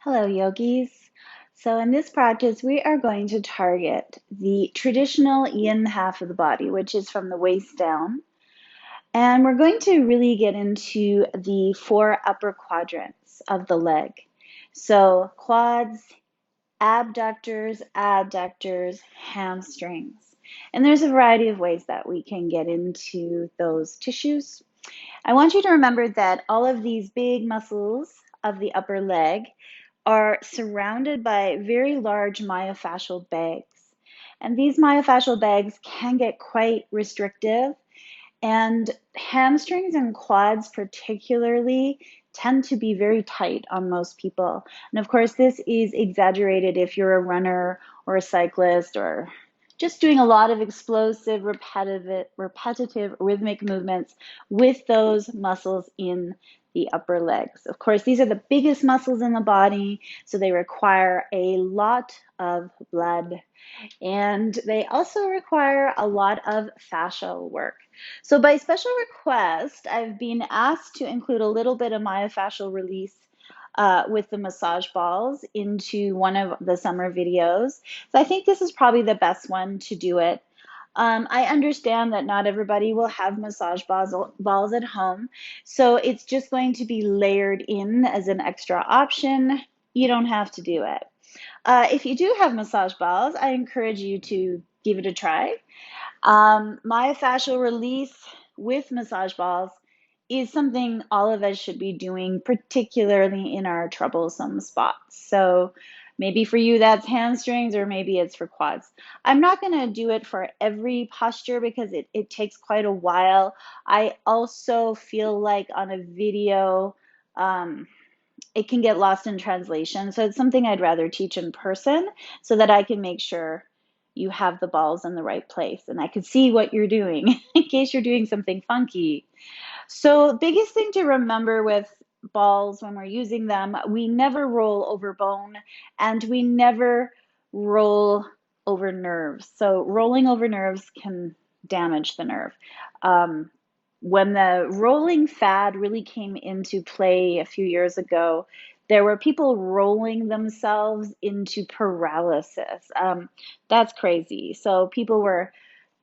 Hello, yogis. So in this practice, we are going to target the traditional yin half of the body, which is from the waist down. And we're going to really get into the four upper quadrants of the leg. So quads, abductors, hamstrings. And there's a variety of ways that we can get into those tissues. I want you to remember that all of these big muscles of the upper leg are surrounded by very large myofascial bags. And these myofascial bags can get quite restrictive, and hamstrings and quads, particularly, tend to be very tight on most people. And of course, this is exaggerated if you're a runner or a cyclist or just doing a lot of explosive, repetitive rhythmic movements with those muscles in the upper legs. Of course, these are the biggest muscles in the body, so they require a lot of blood, and they also require a lot of fascial work. So by special request, I've been asked to include a little bit of myofascial release with the massage balls into one of the summer videos. So I think this is probably the best one to do it. I understand that not everybody will have massage balls at home, so it's just going to be layered in as an extra option. You don't have to do it. If you do have massage balls, I encourage you to give it a try. Myofascial release with massage balls is something all of us should be doing, particularly in our troublesome spots. So maybe for you that's hamstrings, or maybe it's for quads. I'm not going to do it for every posture because it takes quite a while. I also feel like on a video, it can get lost in translation. So it's something I'd rather teach in person so that I can make sure you have the balls in the right place and I can see what you're doing in case you're doing something funky. So biggest thing to remember with balls when we're using them, we never roll over bone and we never roll over nerves. So rolling over nerves can damage the nerve. Um, when the rolling fad really came into play a few years ago, there were people rolling themselves into paralysis. That's crazy. So people were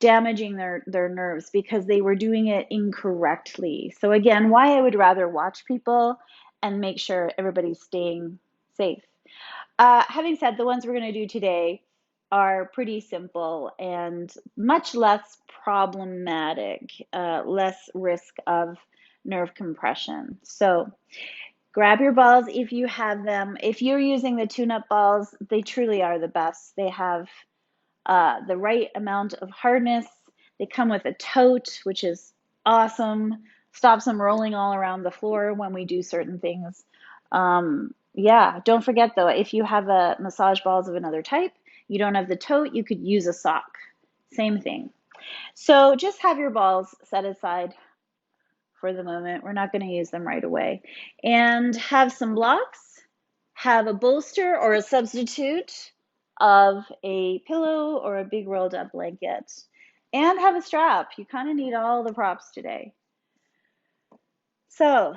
damaging their nerves because they were doing it incorrectly. So again, why I would rather watch people and make sure everybody's staying safe. Having said, the ones we're going to do today are pretty simple and much less problematic, less risk of nerve compression. So grab your balls if you have them. If you're using the tune-up balls, they truly are the best. They have the right amount of hardness. They come with a tote, which is awesome. Stops them rolling all around the floor when we do certain things. Yeah, don't forget though, if you have a massage balls of another type, you don't have the tote, you could use a sock. Same thing. So just have your balls set aside for the moment. We're not going to use them right away. And have some blocks, have a bolster or a substitute of a pillow or a big rolled up blanket, and have a strap. You kind of need all the props today. So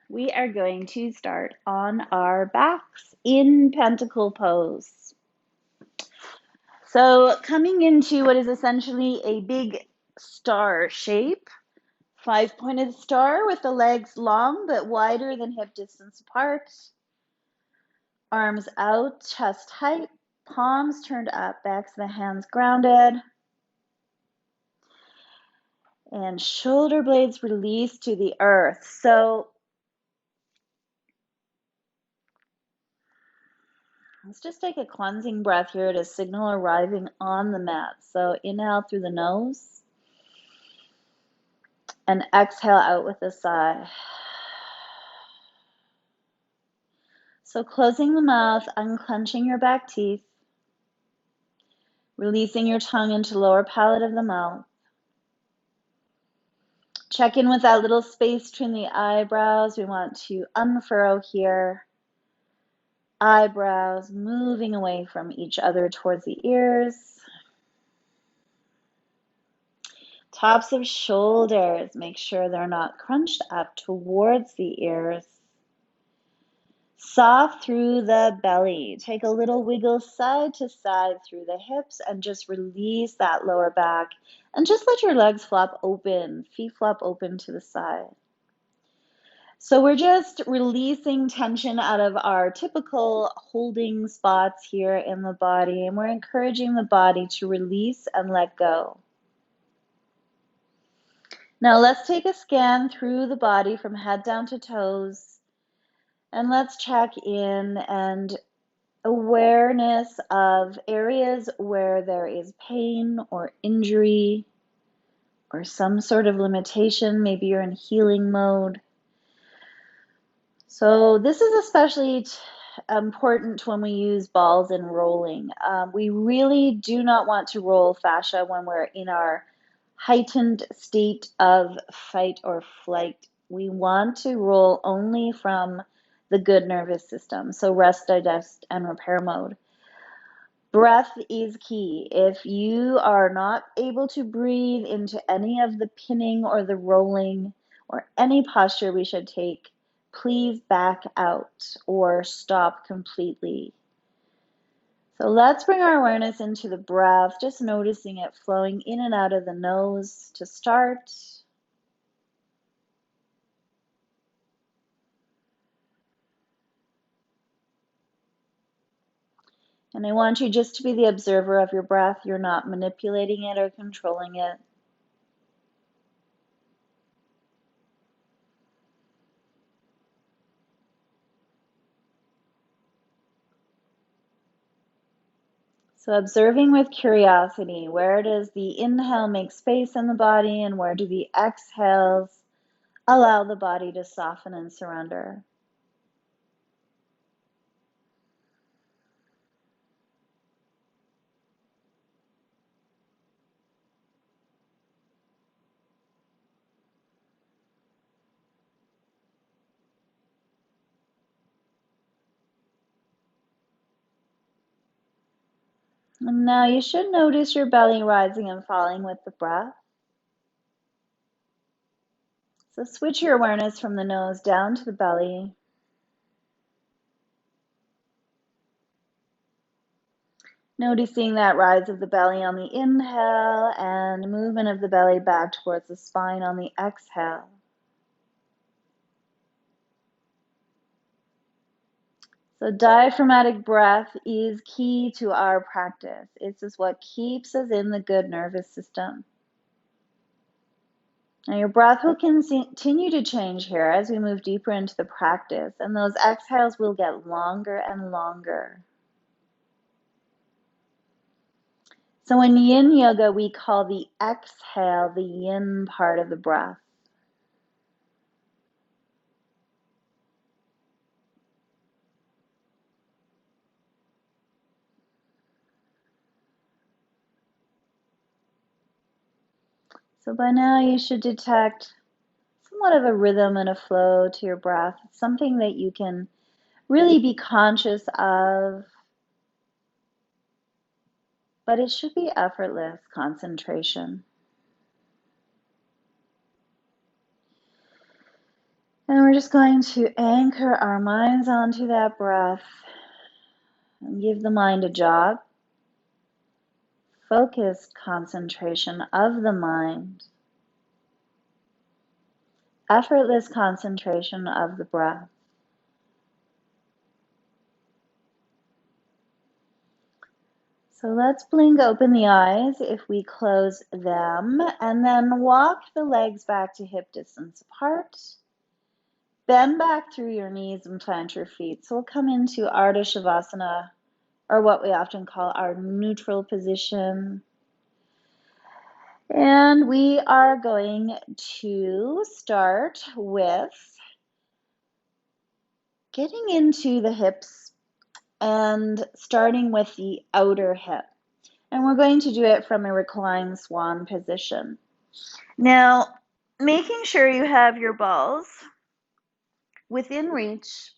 we are going to start on our backs in pentacle pose. So coming into what is essentially a big star shape, five-pointed star with the legs long but wider than hip distance apart. Arms out, chest height, palms turned up, backs of the hands grounded. And shoulder blades released to the earth. So let's just take a cleansing breath here to signal arriving on the mat. So inhale through the nose and exhale out with a sigh. So closing the mouth, unclenching your back teeth, releasing your tongue into lower palate of the mouth. Check in with that little space between the eyebrows. We want to unfurrow here. Eyebrows moving away from each other towards the ears. Tops of shoulders, make sure they're not crunched up towards the ears. Soft through the belly. Take a little wiggle side to side through the hips and just release that lower back. And just let your legs flop open, feet flop open to the side. So we're just releasing tension out of our typical holding spots here in the body, and we're encouraging the body to release and let go. Now let's take a scan through the body from head down to toes, and let's check in and awareness of areas where there is pain or injury or some sort of limitation. Maybe you're in healing mode. So this is especially important when we use balls and rolling. We really do not want to roll fascia when we're in our heightened state of fight or flight. We want to roll only from the good nervous system, so rest, digest, and repair mode. Breath is key. If you are not able to breathe into any of the pinning or the rolling or any posture we should take, please back out or stop completely. So let's bring our awareness into the breath, just noticing it flowing in and out of the nose to start. And I want you just to be the observer of your breath. You're not manipulating it or controlling it. So observing with curiosity, where does the inhale make space in the body and where do the exhales allow the body to soften and surrender? And now you should notice your belly rising and falling with the breath. So switch your awareness from the nose down to the belly. Noticing that rise of the belly on the inhale and movement of the belly back towards the spine on the exhale. So diaphragmatic breath is key to our practice. It's just what keeps us in the good nervous system. Now your breath will continue to change here as we move deeper into the practice, and those exhales will get longer and longer. So in yin yoga, we call the exhale the yin part of the breath. So by now you should detect somewhat of a rhythm and a flow to your breath. It's something that you can really be conscious of, but it should be effortless concentration. And we're just going to anchor our minds onto that breath and give the mind a job. Focused concentration of the mind. Effortless concentration of the breath. So let's blink open the eyes if we close them, and then walk the legs back to hip distance apart. Bend back through your knees and plant your feet. So we'll come into Ardha Shavasana, or what we often call our neutral position. And we are going to start with getting into the hips and starting with the outer hip. And we're going to do it from a reclined swan position. Now, making sure you have your balls within reach,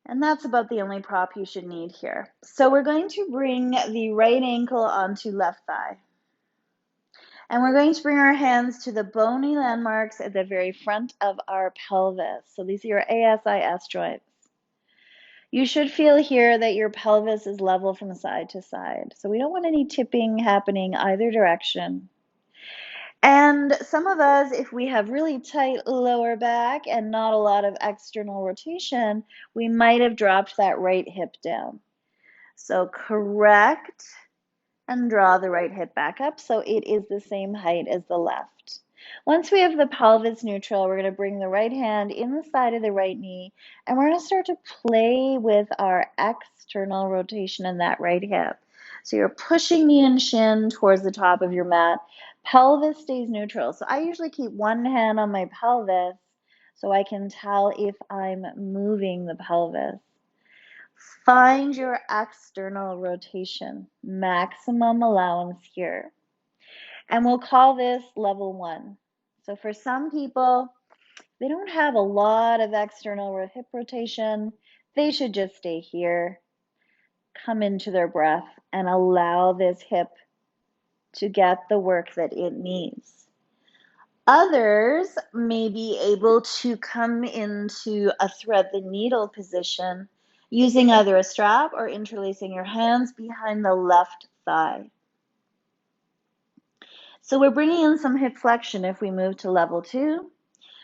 and that's about the only prop you should need here. So we're going to bring the right ankle onto left thigh. And we're going to bring our hands to the bony landmarks at the very front of our pelvis. So these are your ASIS joints. You should feel here that your pelvis is level from side to side. So we don't want any tipping happening either direction. And some of us, if we have really tight lower back and not a lot of external rotation, we might have dropped that right hip down. So correct and draw the right hip back up so it is the same height as the left. Once we have the pelvis neutral, we're going to bring the right hand in the side of the right knee, and we're going to start to play with our external rotation in that right hip. So you're pushing knee and shin towards the top of your mat. Pelvis stays neutral. So I usually keep one hand on my pelvis so I can tell if I'm moving the pelvis. Find your external rotation, maximum allowance here. And we'll call this level 1. So for some people, they don't have a lot of external hip rotation. They should just stay here, come into their breath, and allow this hip to get the work that it needs. Others may be able to come into a thread the needle position using either a strap or interlacing your hands behind the left thigh. So we're bringing in some hip flexion if we move to level 2.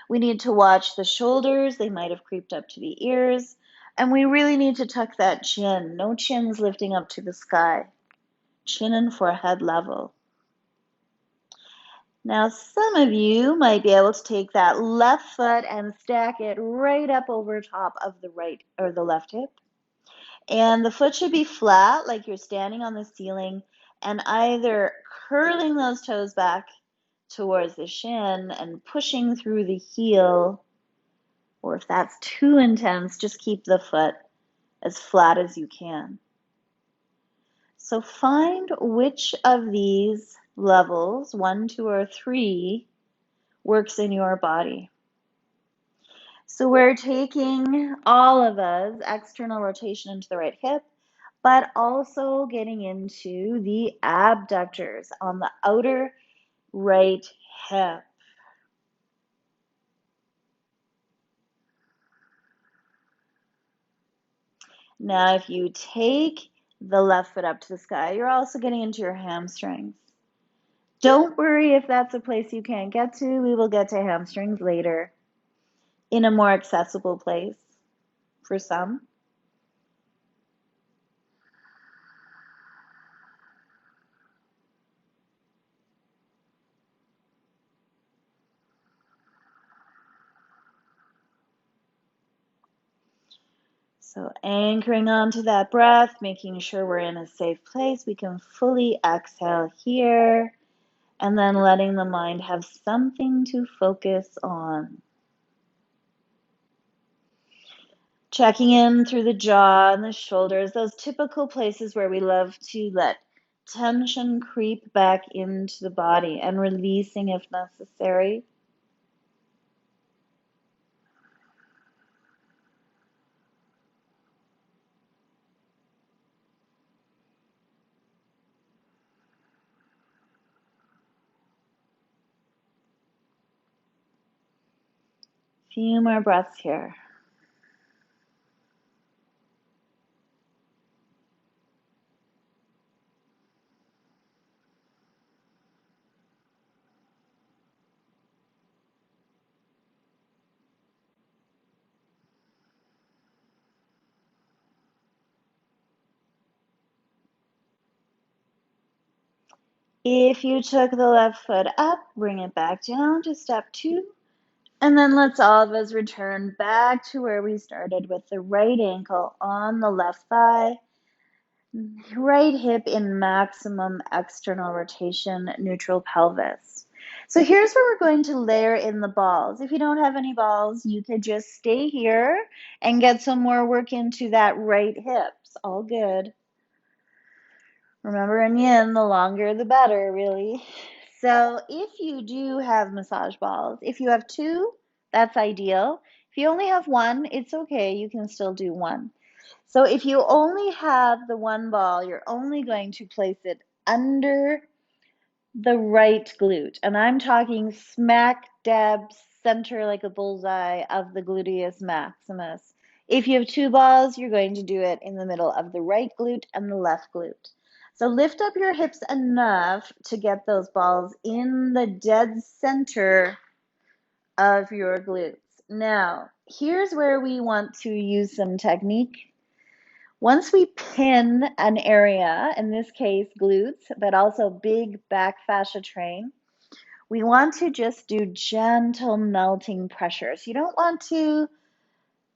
We need to watch the shoulders. They might have creeped up to the ears. And we really need to tuck that chin. No chins lifting up to the sky. Chin and forehead level. Now, some of you might be able to take that left foot and stack it right up over top of the right or the left hip. And the foot should be flat, like you're standing on the ceiling, and either curling those toes back towards the shin and pushing through the heel, or if that's too intense, just keep the foot as flat as you can. So find which of these levels, 1, 2, or 3, works in your body. So we're taking, all of us, external rotation into the right hip, but also getting into the abductors on the outer right hip. Now, if you take the left foot up to the sky, you're also getting into your hamstrings. Don't worry if that's a place you can't get to. We will get to hamstrings later in a more accessible place for some. So anchoring onto that breath, making sure we're in a safe place. We can fully exhale here, and then letting the mind have something to focus on. Checking in through the jaw and the shoulders, those typical places where we love to let tension creep back into the body, and releasing if necessary. Few more breaths here. If you took the left foot up, bring it back down to step 2. And then let's all of us return back to where we started with the right ankle on the left thigh, right hip in maximum external rotation, neutral pelvis. So here's where we're going to layer in the balls. If you don't have any balls, you could just stay here and get some more work into that right hip. It's all good. Remember, in yin, the longer the better, really. So if you do have massage balls, if you have 2, that's ideal. If you only have 1, it's okay. You can still do 1. So if you only have the 1 ball, you're only going to place it under the right glute. And I'm talking smack dab center like a bullseye of the gluteus maximus. If you have two balls, you're going to do it in the middle of the right glute and the left glute. So lift up your hips enough to get those balls in the dead center of your glutes. Now, here's where we want to use some technique. Once we pin an area, in this case glutes, but also big back fascia train, we want to just do gentle melting pressures. You don't want to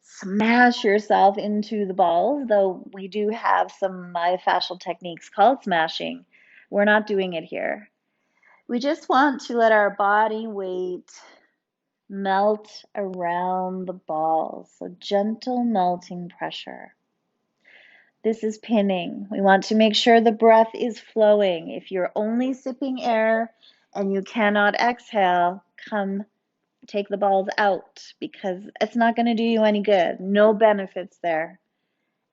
smash yourself into the balls, though we do have some myofascial techniques called smashing. We're not doing it here. We just want to let our body weight melt around the balls. So gentle melting pressure. This is pinning. We want to make sure the breath is flowing. If you're only sipping air and you cannot exhale, come take the balls out because it's not going to do you any good. No benefits there.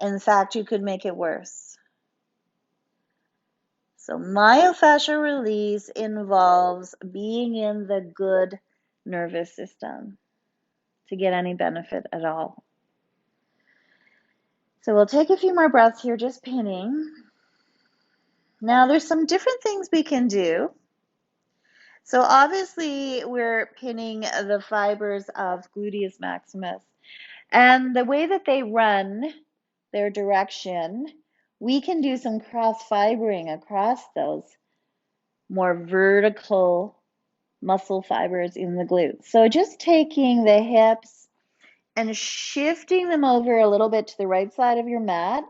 In fact, you could make it worse. So myofascial release involves being in the good nervous system to get any benefit at all. So we'll take a few more breaths here, just pinning. Now there's some different things we can do. So obviously we're pinning the fibers of gluteus maximus. And the way that they run, their direction, we can do some cross fibering across those more vertical muscle fibers in the glutes. So just taking the hips and shifting them over a little bit to the right side of your mat,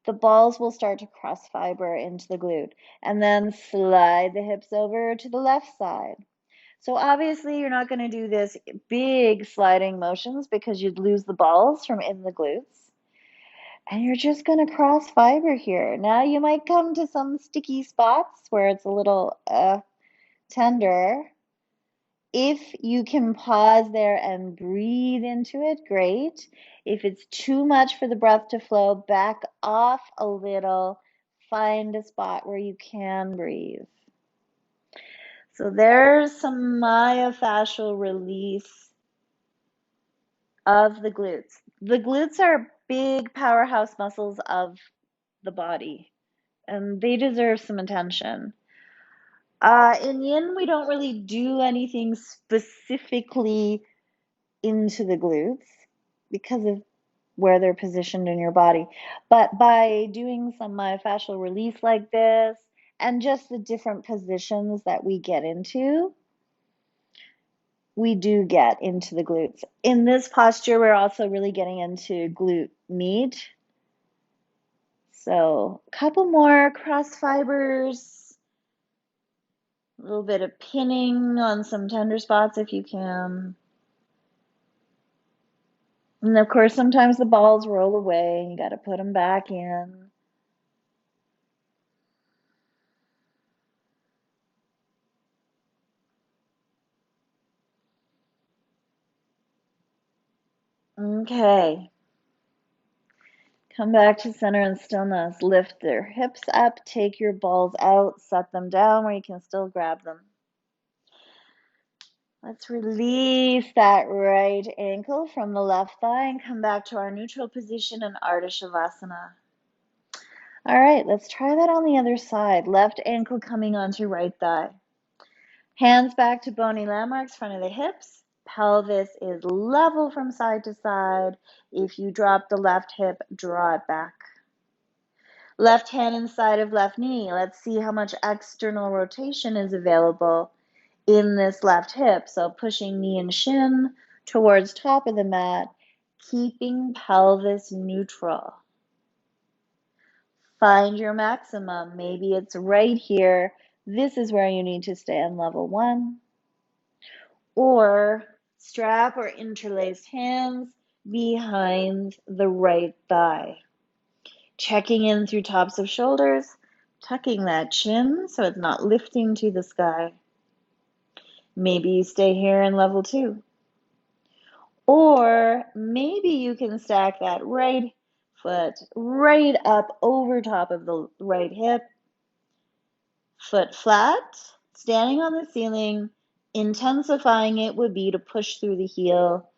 the balls will start to cross fiber into the glute. And then slide the hips over to the left side. So obviously you're not going to do this big sliding motions because you'd lose the balls from in the glutes. And you're just going to cross fiber here. Now you might come to some sticky spots where it's a little tender. If you can pause there and breathe into it, great. If it's too much for the breath to flow, back off a little. Find a spot where you can breathe. So there's some myofascial release of the glutes. The glutes are big powerhouse muscles of the body, and they deserve some attention. In yin, we don't really do anything specifically into the glutes because of where they're positioned in your body. But by doing some myofascial release like this, and just the different positions that we get into, we do get into the glutes. In this posture, we're also really getting into glute med. So a couple more cross fibers, a little bit of pinning on some tender spots if you can. And of course, sometimes the balls roll away and you got to put them back in. Okay. Come back to center and stillness. Lift their hips up, take your balls out, set them down where you can still grab them. Let's release that right ankle from the left thigh and come back to our neutral position in Ardha Shavasana. All right, let's try that on the other side. Left ankle coming onto right thigh. Hands back to bony landmarks, front of the hips. Pelvis is level from side to side. If you drop the left hip, draw it back. Left hand inside of left knee. Let's see how much external rotation is available in this left hip. So pushing knee and shin towards top of the mat, keeping pelvis neutral. Find your maximum. Maybe it's right here. This is where you need to stay on level 1. Or strap or interlaced hands behind the right thigh. Checking in through tops of shoulders, tucking that chin so it's not lifting to the sky. Maybe you stay here in level 2. Or maybe you can stack that right foot right up over top of the right hip. Foot flat, standing on the ceiling. Intensifying it would be to push through the heel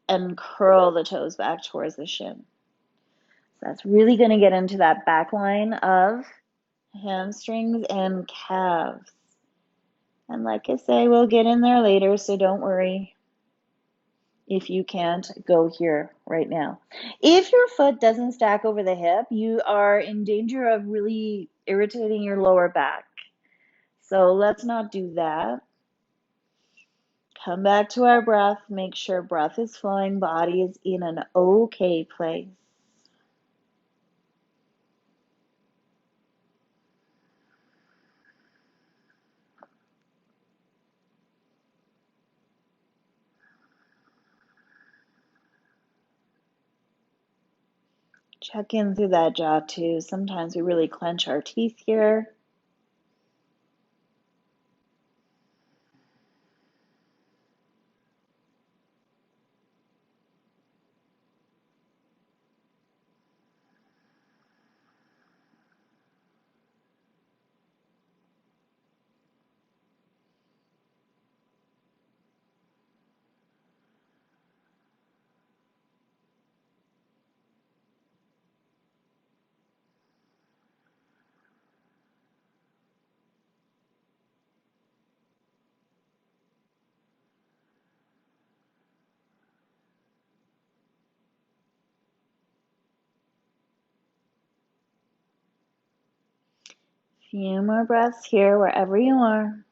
and curl the toes back towards the shin. So that's really going to get into that back line of hamstrings and calves. And like I say, we'll get in there later, so don't worry if you can't go here right now. If your foot doesn't stack over the hip, you are in danger of really irritating your lower back. So let's not do that. Come back to our breath. Make sure breath is flowing, body is in an okay place. Check in through that jaw too. Sometimes we really clench our teeth here. Few more breaths here, wherever you are.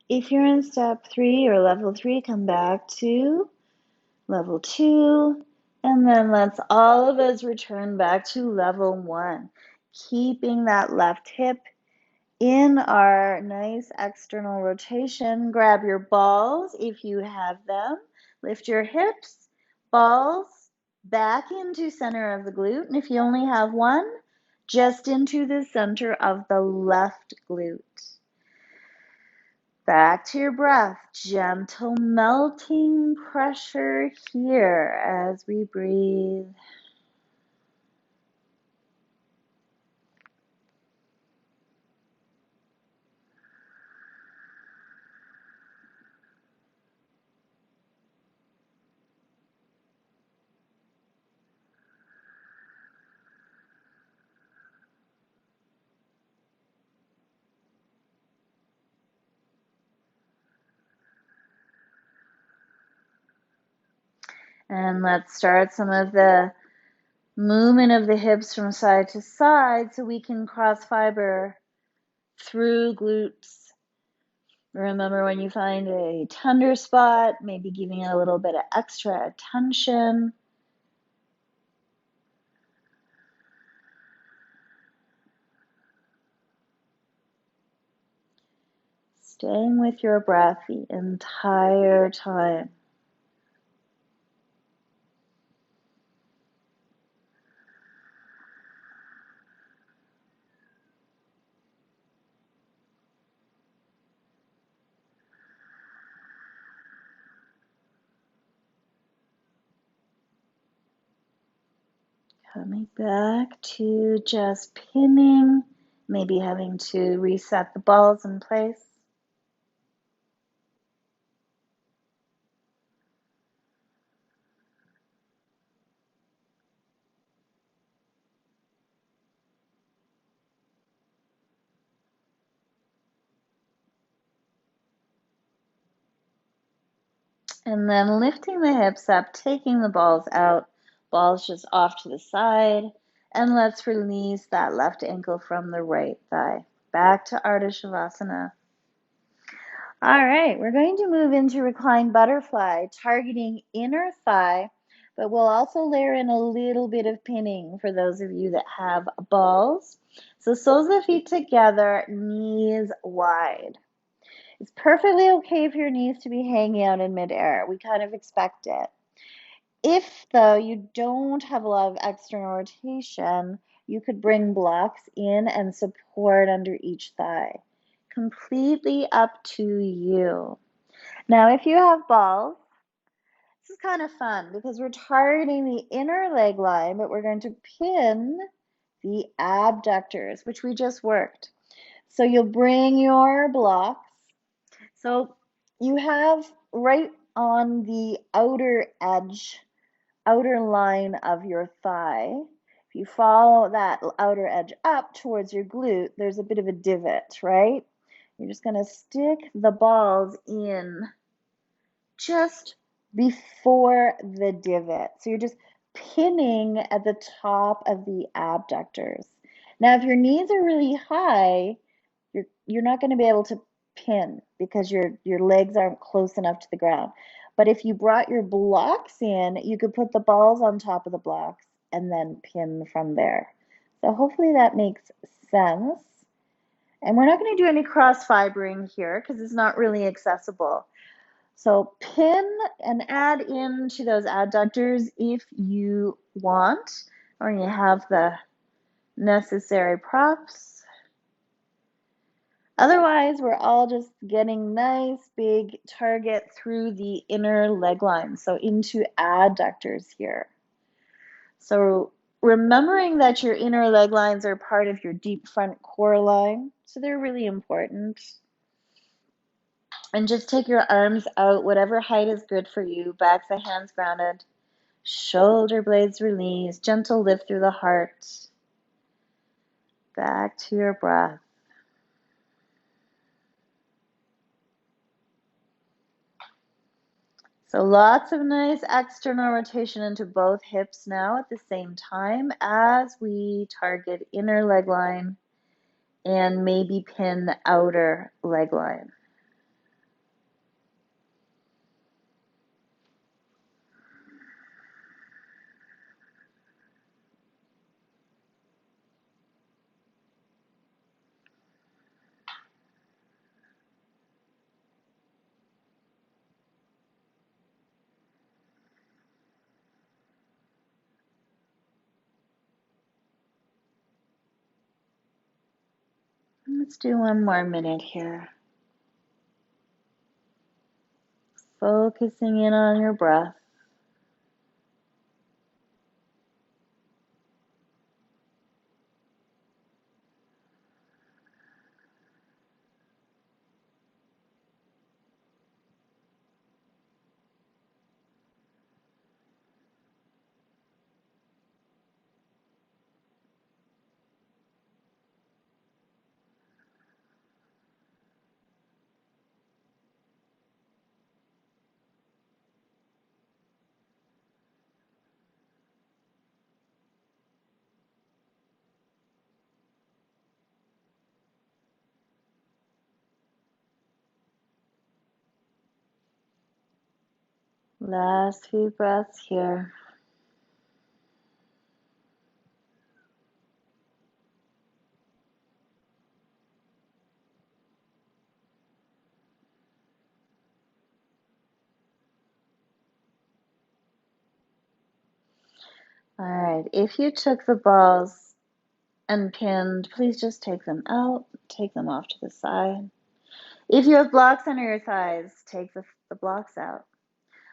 If you're in step 3 or level 3, come back to level 2, and then let's all of us return back to level 1, keeping that left hip in our nice external rotation. Grab your balls if you have them. Lift your hips, balls back into center of the glute, and if you only have one, just into the center of the left glute. Back to your breath, gentle melting pressure here as we breathe. And let's start some of the movement of the hips from side to side so we can cross fiber through glutes. Remember, when you find a tender spot, maybe giving it a little bit of extra attention. Staying with your breath the entire time. Coming back to just pinning, maybe having to reset the balls in place. And then lifting the hips up, taking the balls out, balls just off to the side. And let's release that left ankle from the right thigh. Back to Ardha Shavasana. All right, we're going to move into reclined butterfly, targeting inner thigh, but we'll also layer in a little bit of pinning for those of you that have balls. So soles of the feet together, knees wide. It's perfectly okay for your knees to be hanging out in midair. We kind of expect it. If, though, you don't have a lot of external rotation, you could bring blocks in and support under each thigh. Completely up to you. Now, if you have balls, this is kind of fun because we're targeting the inner leg line, but we're going to pin the abductors, which we just worked. So you'll bring your blocks. So you have right on the outer edge, outer line of your thigh. If you follow that outer edge up towards your glute, there's a bit of a divot, right? You're just going to stick the balls in just before the divot. So you're just pinning at the top of the abductors. Now, if your knees are really high, you're not going to be able to pin because your legs aren't close enough to the ground. But if you brought your blocks in, you could put the balls on top of the blocks and then pin from there. So hopefully that makes sense. And we're not going to do any cross fibering here because it's not really accessible. So pin and add into those adductors if you want, or you have the necessary props. Otherwise, we're all just getting nice big target through the inner leg line, so into adductors here. So remembering that your inner leg lines are part of your deep front core line, so they're really important. And just take your arms out, whatever height is good for you, backs of hands grounded, shoulder blades released, gentle lift through the heart, back to your breath. So lots of nice external rotation into both hips now at the same time as we target inner leg line and maybe pin the outer leg line. Let's do one more minute here. Focusing in on your breath. Last few breaths here. All right, if you took the balls and pinned, please just take them out, take them off to the side. If you have blocks under your thighs, take the blocks out.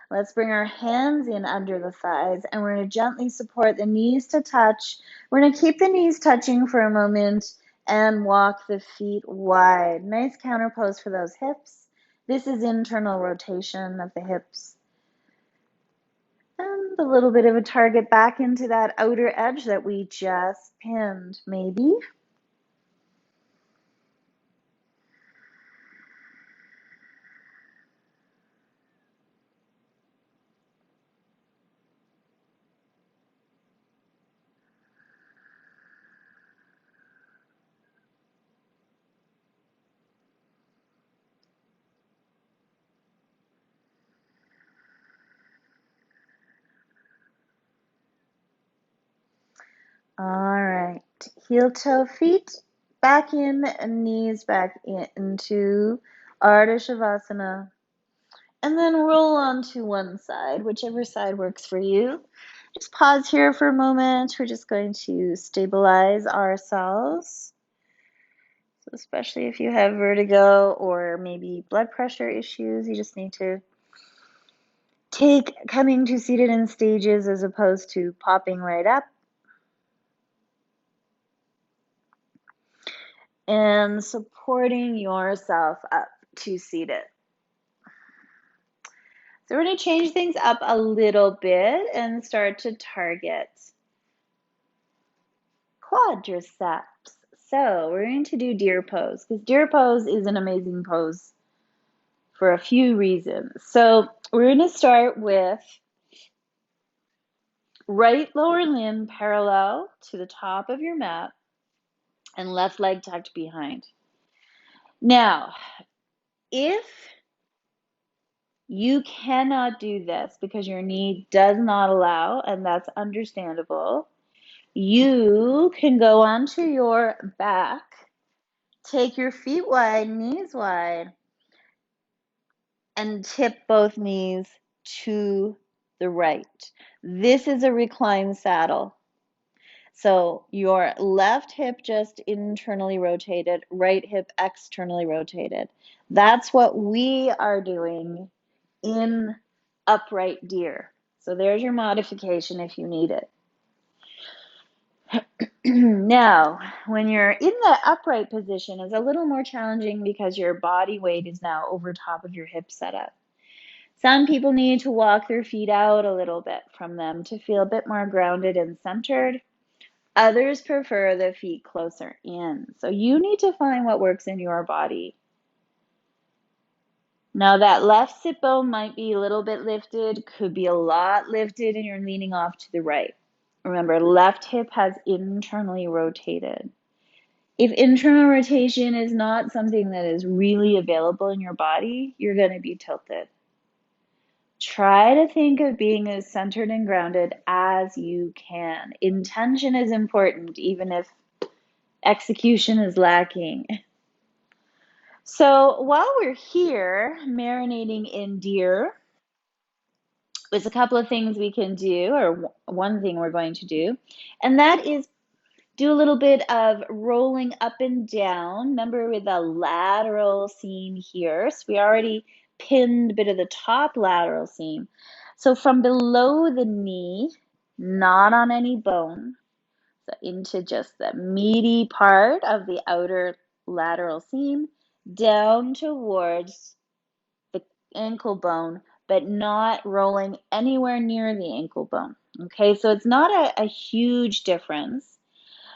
Let's bring our hands in under the thighs and we're going to gently support the knees to touch. We're going to keep the knees touching for a moment and walk the feet wide. Nice counter pose for those hips. This is internal rotation of the hips. And a little bit of a target back into that outer edge that we just pinned, maybe. All right, heel toe feet back in and knees back into Ardha Shavasana. And then roll onto one side, whichever side works for you. Just pause here for a moment. We're just going to stabilize ourselves. So especially if you have vertigo or maybe blood pressure issues, you just need to take coming to seated in stages as opposed to popping right up. And supporting yourself up to seated. So we're going to change things up a little bit and start to target quadriceps. So we're going to do deer pose because deer pose is an amazing pose for a few reasons. So we're going to start with right lower limb parallel to the top of your mat and left leg tucked behind. Now, if you cannot do this because your knee does not allow, and that's understandable, you can go onto your back, take your feet wide, knees wide, and tip both knees to the right. This is a reclined saddle. So your left hip just internally rotated, right hip externally rotated. That's what we are doing in upright deer. So there's your modification if you need it. Now, when you're in the upright position, it's a little more challenging because your body weight is now over top of your hip setup. Some people need to walk their feet out a little bit from them to feel a bit more grounded and centered. Others prefer the feet closer in. So you need to find what works in your body. Now that left sit bone might be a little bit lifted, could be a lot lifted, and you're leaning off to the right. Remember, left hip has internally rotated. If internal rotation is not something that is really available in your body, you're going to be tilted. Try to think of being as centered and grounded as you can. Intention is important, even if execution is lacking. So while we're here marinating in deer, there's a couple of things we can do, or one thing we're going to do, and that is do a little bit of rolling up and down. Remember with the lateral seam here. So we already pinned a bit of the top lateral seam. So from below the knee, not on any bone, so into just the meaty part of the outer lateral seam, down towards the ankle bone, but not rolling anywhere near the ankle bone. Okay, so it's not a huge difference.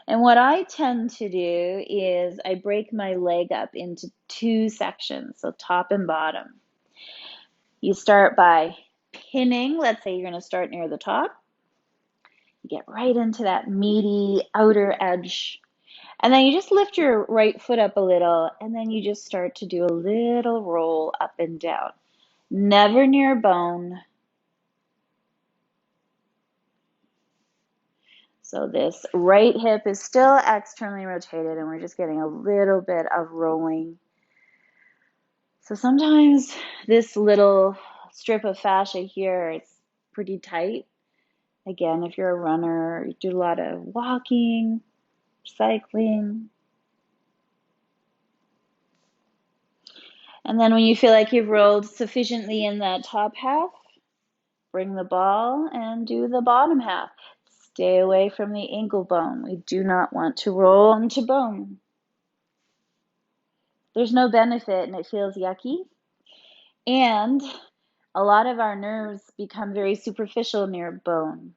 And what I tend to do is I break my leg up into two sections, so top and bottom. You start by pinning, let's say you're going to start near the top. You get right into that meaty outer edge. And then you just lift your right foot up a little, and then you just start to do a little roll up and down. Never near bone. So this right hip is still externally rotated, and we're just getting a little bit of rolling. So sometimes this little strip of fascia here is pretty tight. Again, if you're a runner, you do a lot of walking, cycling. And then when you feel like you've rolled sufficiently in that top half, bring the ball and do the bottom half. Stay away from the ankle bone. We do not want to roll into bone. There's no benefit and it feels yucky. And a lot of our nerves become very superficial near bone.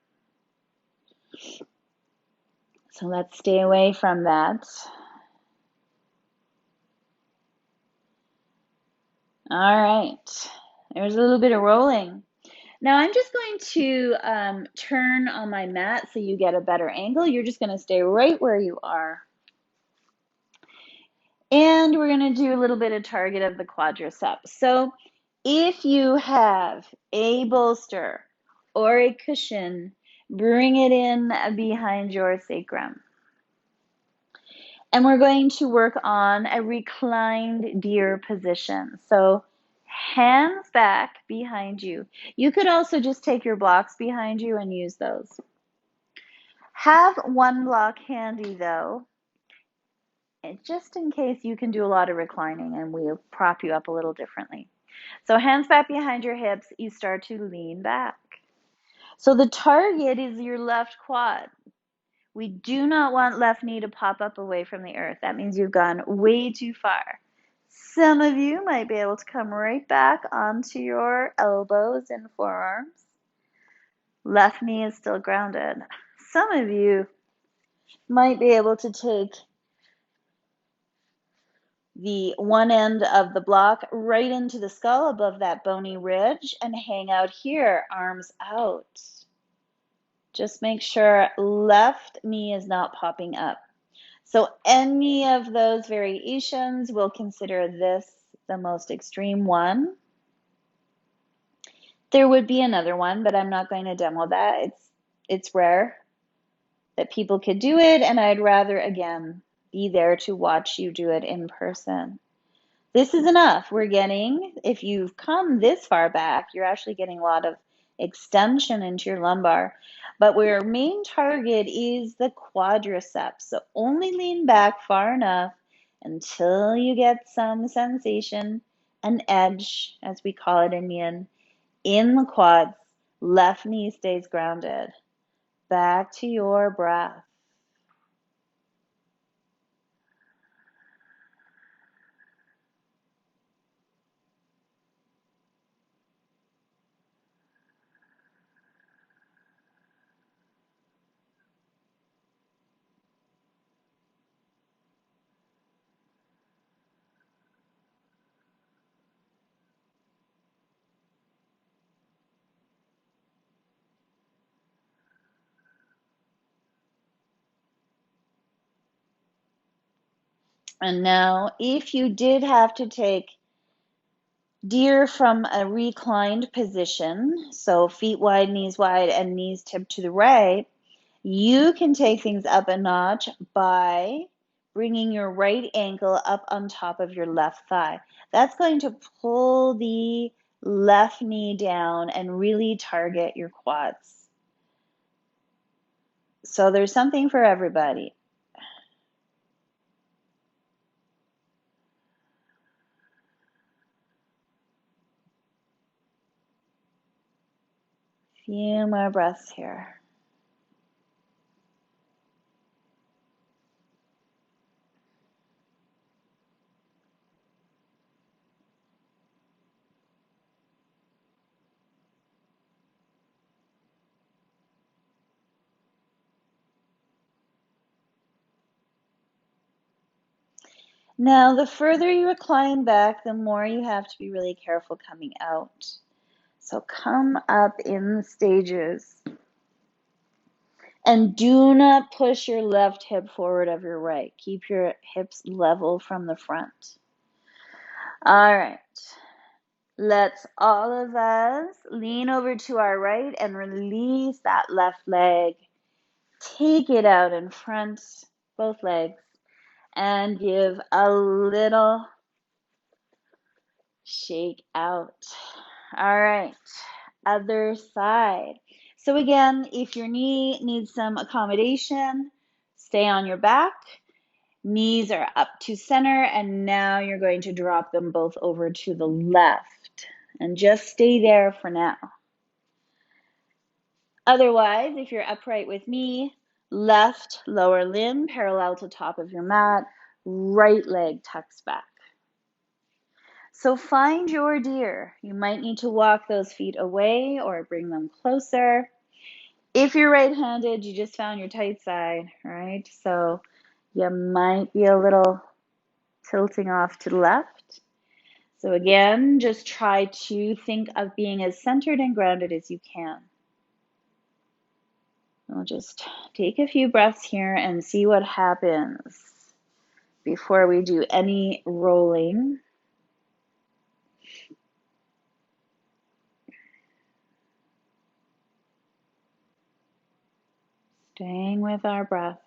So let's stay away from that. All right, there's a little bit of rolling. Now I'm just going to turn on my mat so you get a better angle. You're just going to stay right where you are. And we're going to do a little bit of target of the quadriceps. So if you have a bolster or a cushion, bring it in behind your sacrum. And we're going to work on a reclined deer position. So Hands back behind you. You could also just take your blocks behind you and use those. Have one block handy though, just in case you can do a lot of reclining and we'll prop you up a little differently. So hands back behind your hips, you start to lean back. So the target is your left quad. We do not want left knee to pop up away from the earth. That means you've gone way too far. Some of you might be able to come right back onto your elbows and forearms. Left knee is still grounded. Some of you might be able to take the one end of the block right into the skull above that bony ridge and hang out here, arms out. Just make sure left knee is not popping up. So any of those variations, we'll consider this the most extreme one. There would be another one, but I'm not going to demo that. It's rare that people could do it, and I'd rather, again, be there to watch you do it in person. This is enough. We're getting, if you've come this far back, you're actually getting a lot of extension into your lumbar. But our main target is the quadriceps. So only lean back far enough until you get some sensation, an edge, as we call it in yin, in the quads. Left knee stays grounded. Back to your breath. And now, if you did have to take deer from a reclined position, so feet wide, knees wide, and knees tipped to the right, you can take things up a notch by bringing your right ankle up on top of your left thigh. That's going to pull the left knee down and really target your quads. So there's something for everybody. Few more breaths here. Now, the further you recline back, the more you have to be really careful coming out. So come up in stages. And do not push your left hip forward of your right. Keep your hips level from the front. All right. Let's all of us lean over to our right and release that left leg. Take it out in front, both legs, and give a little shake out. All right. Other side. So again, if your knee needs some accommodation, stay on your back. Knees are up to center, and now you're going to drop them both over to the left. And just stay there for now. Otherwise, if you're upright with me, left lower limb parallel to top of your mat, right leg tucks back. So find your deer. You might need to walk those feet away or bring them closer. If you're right-handed, you just found your tight side, right? So you might be a little tilting off to the left. So again, just try to think of being as centered and grounded as you can. I'll just take a few breaths here and see what happens before we do any rolling. Staying with our breath.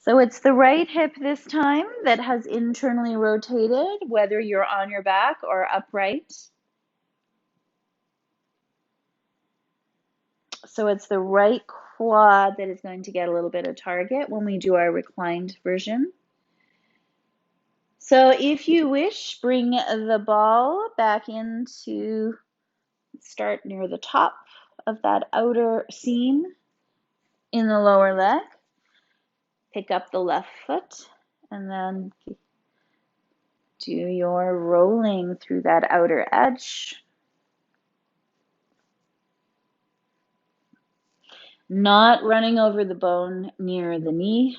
So it's the right hip this time that has internally rotated, whether you're on your back or upright. So it's the right quad that is going to get a little bit of target when we do our reclined version. So if you wish, bring the ball back into, start near the top of that outer seam in the lower leg. Pick up the left foot and then do your rolling through that outer edge. Not running over the bone near the knee.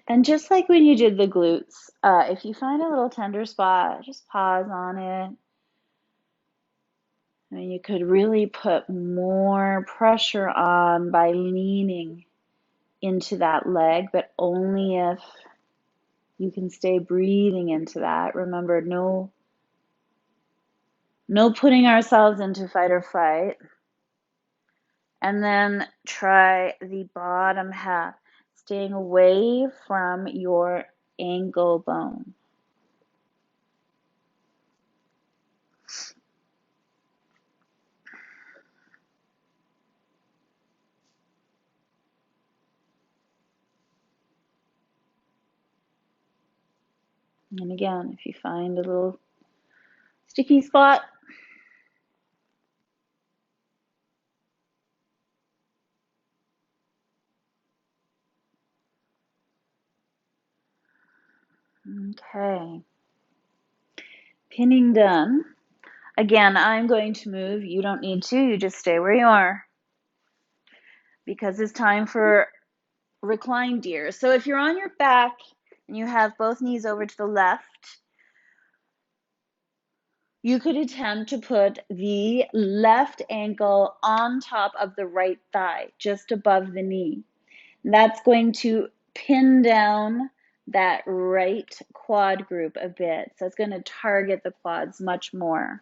And just like when you did the glutes, if you find a little tender spot, just pause on it. And you could really put more pressure on by leaning into that leg, but only if you can stay breathing into that. Remember, no putting ourselves into fight or flight. And then try the bottom half, staying away from your ankle bone. And again, if you find a little sticky spot, okay. Pinning done. Again, I'm going to move. You don't need to. You just stay where you are because it's time for reclined deer. So if you're on your back and you have both knees over to the left, you could attempt to put the left ankle on top of the right thigh, just above the knee. That's going to pin down that right quad group a bit. So it's going to target the quads much more.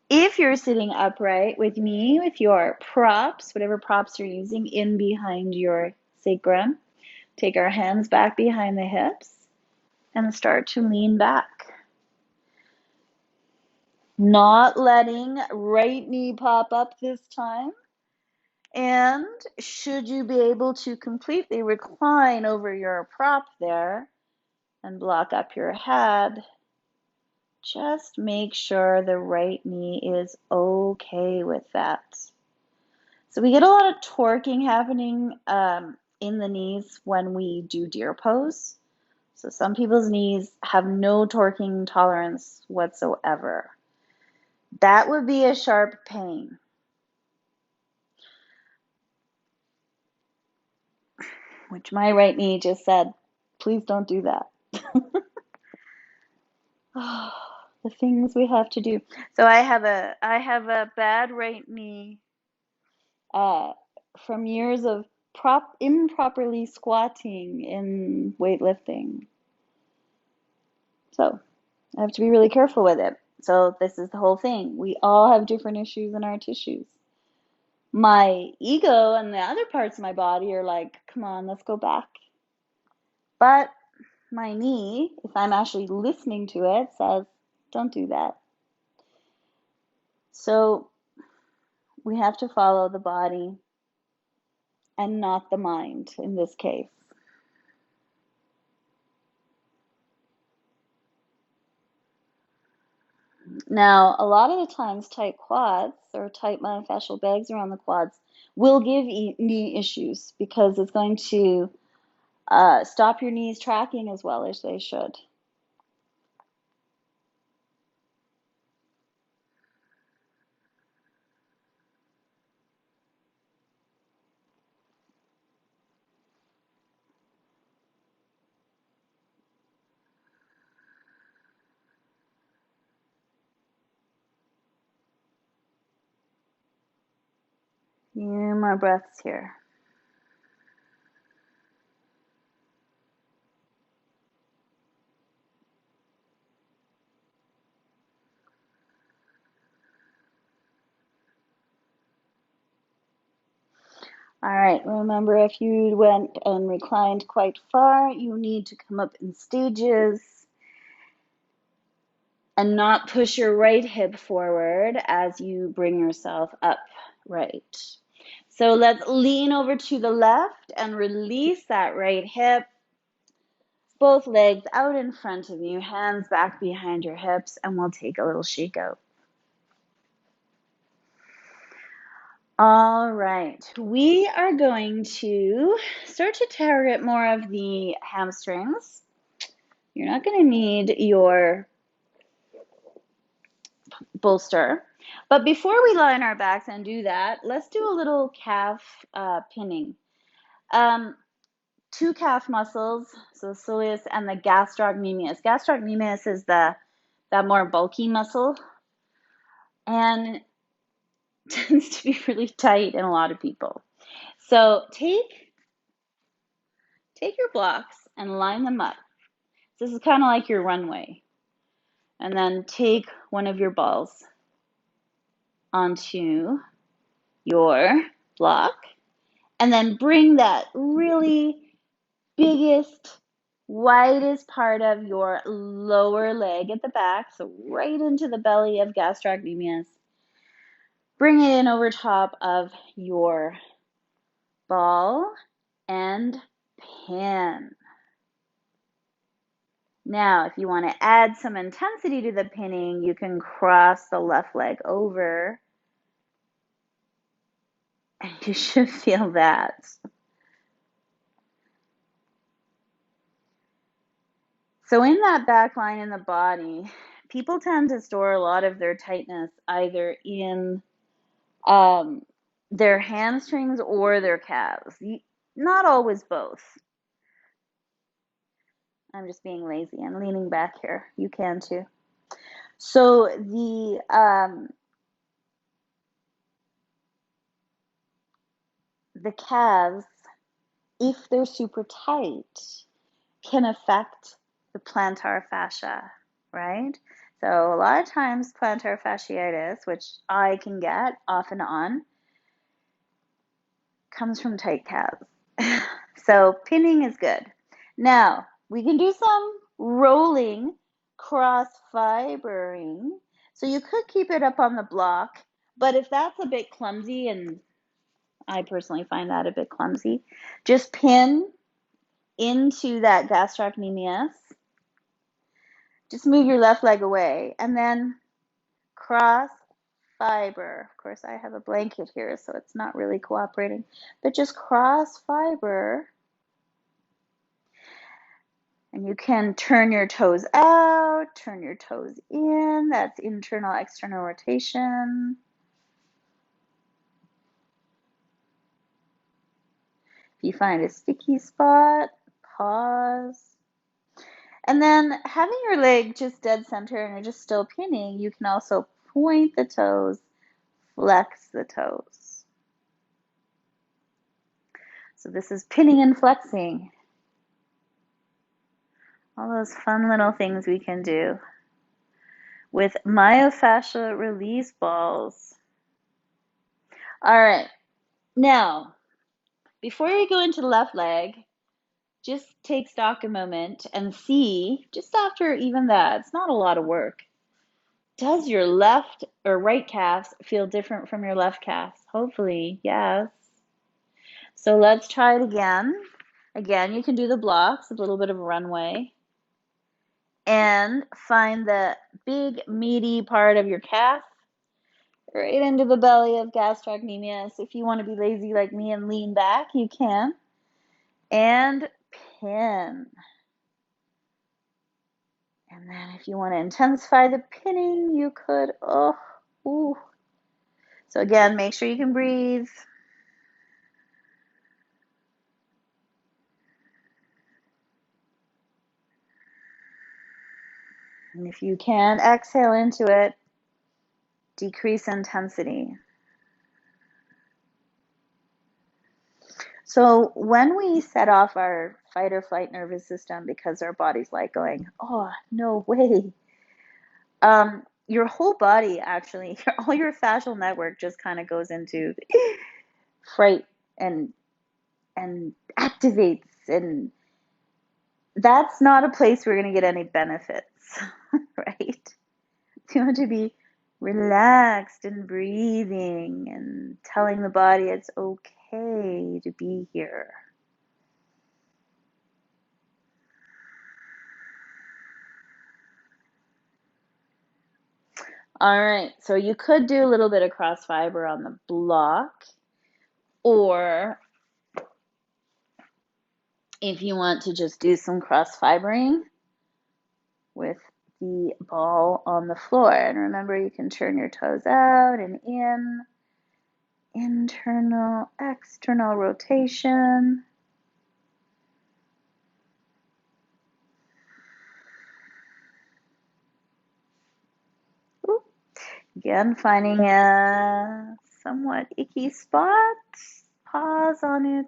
If you're sitting upright with me, with your props, whatever props you're using, in behind your sacrum, take our hands back behind the hips and start to lean back. Not letting right knee pop up this time. And should you be able to completely recline over your prop there and block up your head, just make sure the right knee is okay with that. So we get a lot of torquing happening in the knees when we do deer pose. So some people's knees have no torquing tolerance whatsoever. That would be a sharp pain. Which my right knee just said, please don't do that. The things we have to do. So I have a bad right knee from years of improperly squatting in weightlifting. So I have to be really careful with it. So this is the whole thing. We all have different issues in our tissues. My ego and the other parts of my body are like, come on, let's go back. But my knee, if I'm actually listening to it, says, don't do that. So we have to follow the body and not the mind in this case. Now, a lot of the times, tight quads or tight myofascial bags around the quads will give knee issues because it's going to stop your knees tracking as well as they should. Few more breaths here. All right, remember if you went and reclined quite far, you need to come up in stages and not push your right hip forward as you bring yourself up right. So let's lean over to the left and release that right hip. Both legs out in front of you, hands back behind your hips, and we'll take a little shake out. All right, we are going to start to target more of the hamstrings. You're not going to need your bolster. But before we lie on our backs and do that, let's do a little calf pinning. Two calf muscles, so the soleus and the gastrocnemius. Gastrocnemius is that more bulky muscle and tends to be really tight in a lot of people. So take your blocks and line them up. This is kind of like your runway. And then take one of your balls onto your block and then bring that really biggest, widest part of your lower leg at the back, so right into the belly of gastrocnemius. Bring it in over top of your ball and pin. Now, if you want to add some intensity to the pinning, you can cross the left leg over, and you should feel that. So in that back line in the body, people tend to store a lot of their tightness either in their hamstrings or their calves. Not always both. I'm just being lazy and leaning back here. You can too. So the calves, if they're super tight, can affect the plantar fascia, right? So a lot of times plantar fasciitis, which I can get off and on, comes from tight calves. So pinning is good. Now, we can do some rolling, cross fibering. So you could keep it up on the block, but if that's a bit clumsy, and I personally find that a bit clumsy, just pin into that gastrocnemius. Just move your left leg away and then cross fiber. Of course, I have a blanket here, so it's not really cooperating, but just cross fiber. And you can turn your toes out, turn your toes in. That's internal, external rotation. If you find a sticky spot, pause. And then having your leg just dead center and you're just still pinning, you can also point the toes, flex the toes. So this is pinning and flexing. All those fun little things we can do with myofascial release balls. All right, now, before you go into the left leg, just take stock a moment and see, just after even that, it's not a lot of work. Does your left or right calves feel different from your left calves? Hopefully, yes. So let's try it again. Again, you can do the blocks, a little bit of a runway. And find the big meaty part of your calf right into the belly of gastrocnemius. If you want to be lazy like me and lean back, you can. And pin. And then if you want to intensify the pinning, you could, ooh. So again, make sure you can breathe. And if you can, exhale into it, decrease intensity. So when we set off our fight or flight nervous system because our body's like going, oh, no way, your whole body actually, all your fascial network just kind of goes into fright and and activates, and that's not a place we're going to get any benefits, right? You want to be relaxed and breathing and telling the body it's okay to be here. All right, so you could do a little bit of cross fiber on the block, or if you want to just do some cross fibering with the ball on the floor. And remember, you can turn your toes out and in, internal, external rotation. Ooh. Again, finding a somewhat icky spot, pause on it,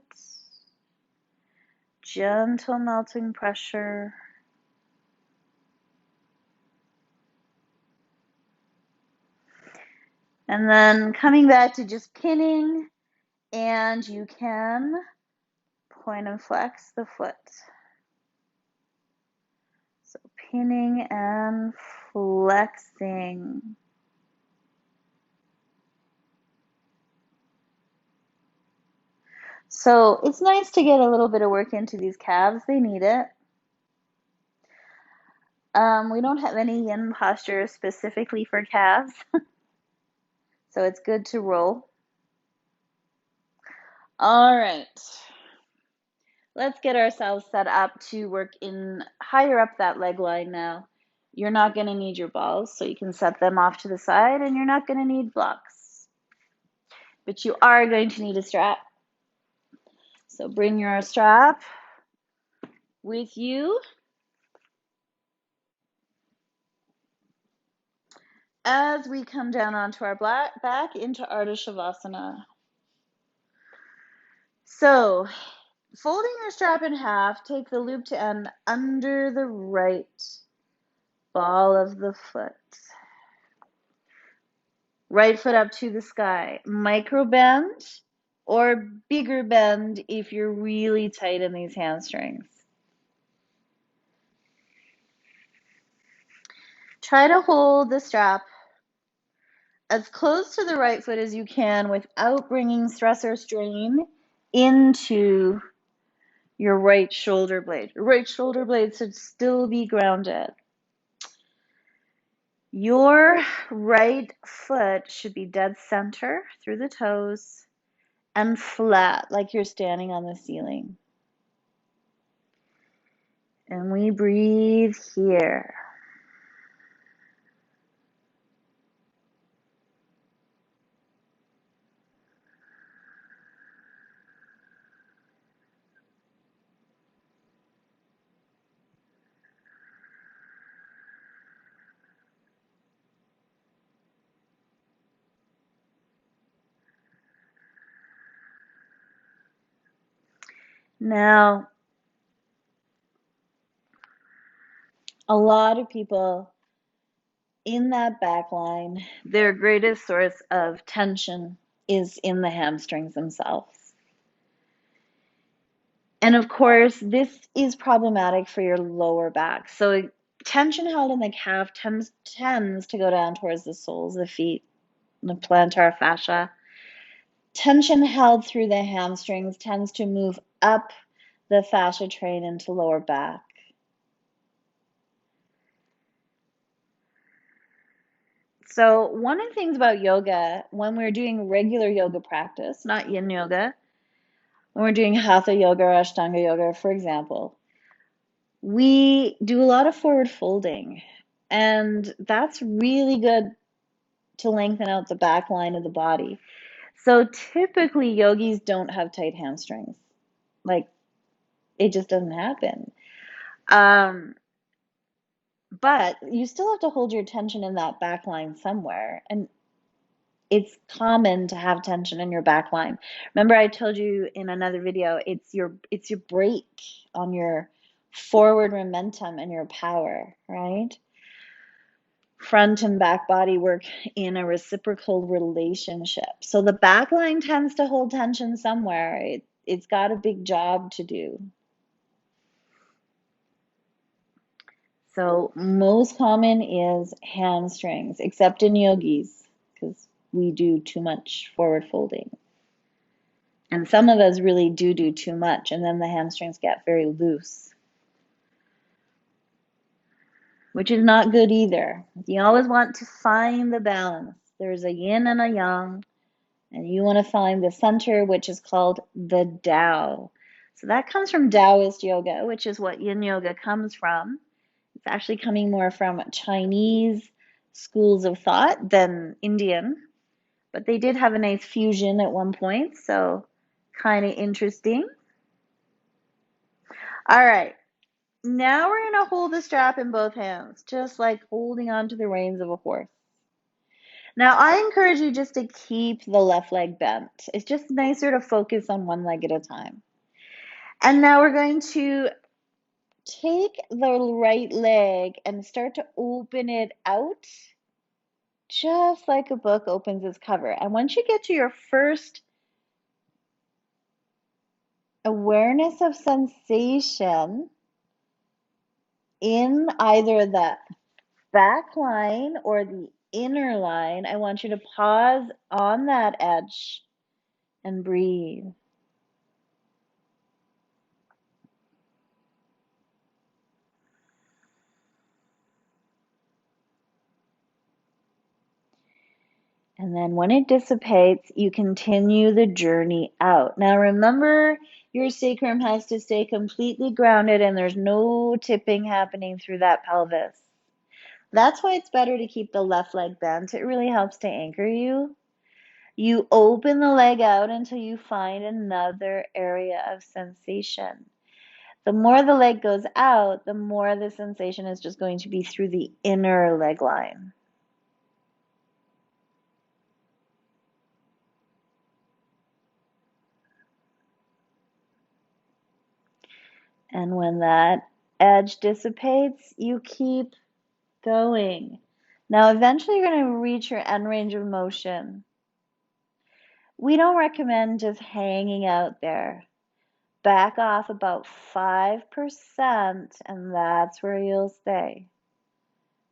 gentle melting pressure. And then coming back to just pinning, and you can point and flex the foot. So pinning and flexing. So it's nice to get a little bit of work into these calves. They need it. We don't have any yin posture specifically for calves, so it's good to roll. All right. Let's get ourselves set up to work in higher up that leg line now. You're not going to need your balls, so you can set them off to the side, and you're not going to need blocks. But you are going to need a strap. So bring your strap with you as we come down onto our back into Ardha Shavasana. So folding your strap in half, take the loop to end under the right ball of the foot. Right foot up to the sky. Micro bend or bigger bend if you're really tight in these hamstrings. Try to hold the strap as close to the right foot as you can without bringing stress or strain into your right shoulder blade. Your right shoulder blade should still be grounded. Your right foot should be dead center through the toes and flat, like you're standing on the ceiling. And we breathe here. Now, a lot of people in that back line, their greatest source of tension is in the hamstrings themselves. And of course, this is problematic for your lower back. So tension held in the calf tends to go down towards the soles of the feet, the plantar fascia. Tension held through the hamstrings tends to move up the fascia train into lower back. So one of the things about yoga, when we're doing regular yoga practice, not yin yoga, when we're doing hatha yoga or ashtanga yoga, for example, we do a lot of forward folding. And that's really good to lengthen out the back line of the body. So typically yogis don't have tight hamstrings. Like, it just doesn't happen. But you still have to hold your tension in that back line somewhere. And it's common to have tension in your back line. Remember I told you in another video, it's your brake on your forward momentum and your power, right? Front and back body work in a reciprocal relationship. So the back line tends to hold tension somewhere. It's got a big job to do. So most common is hamstrings, except in yogis, because we do too much forward folding. And some of us really do too much, and then the hamstrings get very loose, which is not good either. You always want to find the balance. There's a yin and a yang, and you want to find the center, which is called the Tao. So that comes from Taoist yoga, which is what yin yoga comes from. It's actually coming more from Chinese schools of thought than Indian, but they did have a nice fusion at one point, so kind of interesting. All right, now we're going to hold the strap in both hands, just like holding on to the reins of a horse. Now, I encourage you just to keep the left leg bent. It's just nicer to focus on one leg at a time. And now we're going to take the right leg and start to open it out, just like a book opens its cover. And once you get to your first awareness of sensation in either the back line or the inner line, I want you to pause on that edge and breathe. And then when it dissipates, you continue the journey out. Now remember, your sacrum has to stay completely grounded and there's no tipping happening through that pelvis. That's why it's better to keep the left leg bent. It really helps to anchor you. You open the leg out until you find another area of sensation. The more the leg goes out, the more the sensation is just going to be through the inner leg line. And when that edge dissipates, you keep going. Now, eventually, you're going to reach your end range of motion. We don't recommend just hanging out there. Back off about 5%, and that's where you'll stay.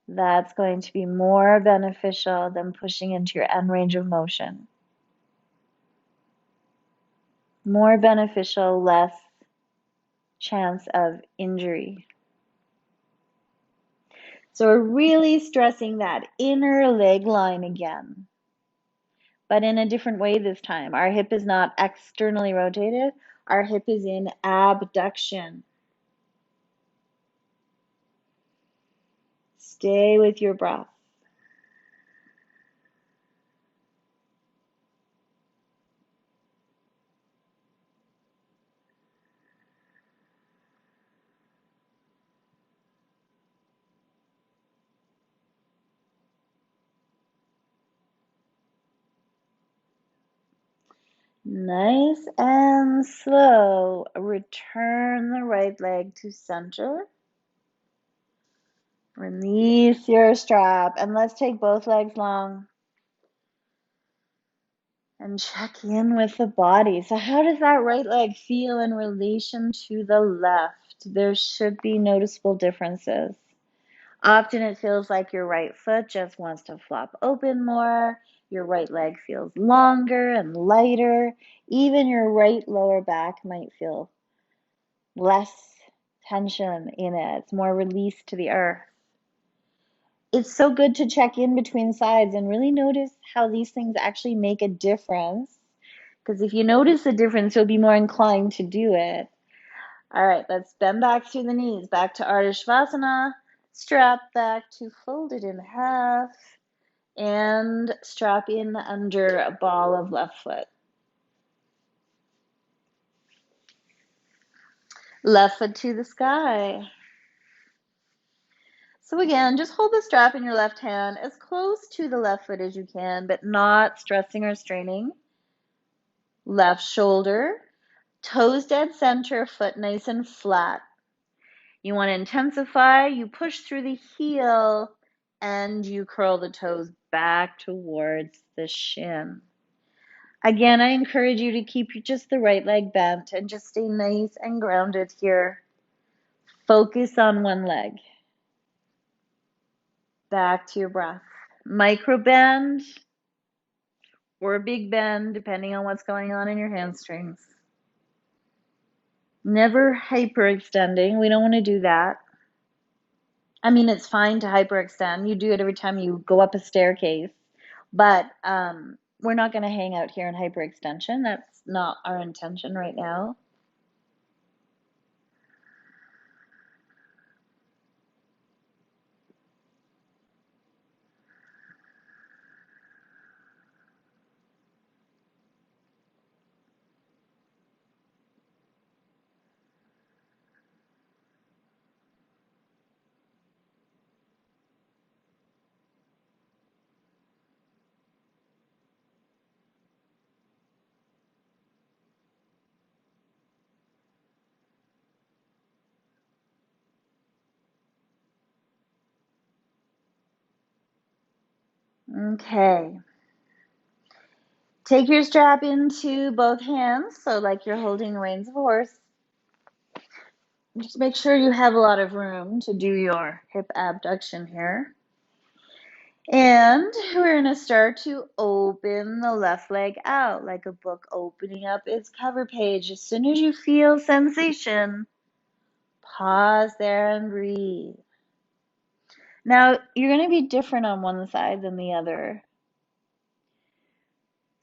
That's going to be more beneficial than pushing into your end range of motion. More beneficial, less chance of injury. So we're really stressing that inner leg line again, but in a different way this time. Our hip is not externally rotated. Our hip is in abduction. Stay with your breath. Nice and slow. Return the right leg to center. Release your strap, and let's take both legs long and check in with the body. So how does that right leg feel in relation to the left? There should be noticeable differences. Often it feels like your right foot just wants to flop open more. Your right leg feels longer and lighter. Even your right lower back might feel less tension in it. It's more release to the earth. It's so good to check in between sides and really notice how these things actually make a difference. Because if you notice the difference, you'll be more inclined to do it. All right, let's bend back through the knees, back to Ardha Savasana, strap back to folded in half, and strap in under a ball of left foot. Left foot to the sky. So again, just hold the strap in your left hand as close to the left foot as you can, but not stressing or straining. Left shoulder, toes dead center, foot nice and flat. You want to intensify, you push through the heel and you curl the toes back towards the shin. Again, I encourage you to keep just the right leg bent and just stay nice and grounded here. Focus on one leg. Back to your breath. Micro bend or a big bend, depending on what's going on in your hamstrings. Never hyperextending. We don't want to do that. I mean, it's fine to hyperextend. You do it every time you go up a staircase, but we're not going to hang out here in hyperextension. That's not our intention right now. Okay. Take your strap into both hands, so like you're holding the reins of a horse. Just make sure you have a lot of room to do your hip abduction here. And we're going to start to open the left leg out like a book opening up its cover page. As soon as you feel sensation, pause there and breathe. Now, you're going to be different on one side than the other.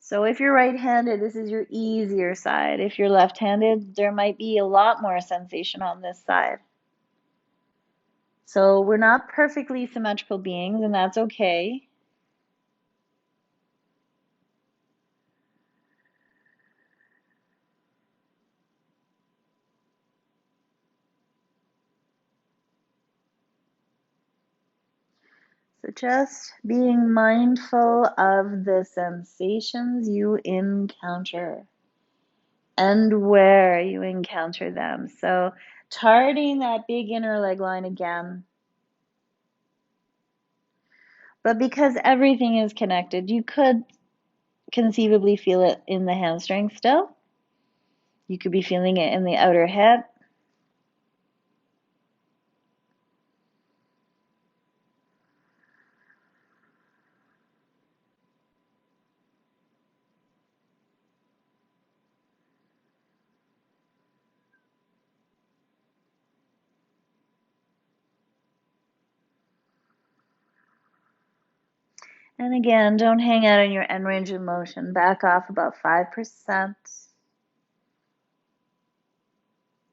So if you're right-handed, this is your easier side. If you're left-handed, there might be a lot more sensation on this side. So we're not perfectly symmetrical beings, and that's okay. So just being mindful of the sensations you encounter and where you encounter them. So targeting that big inner leg line again. But because everything is connected, you could conceivably feel it in the hamstring still. You could be feeling it in the outer hip. And again, don't hang out in your end range of motion. Back off about 5%.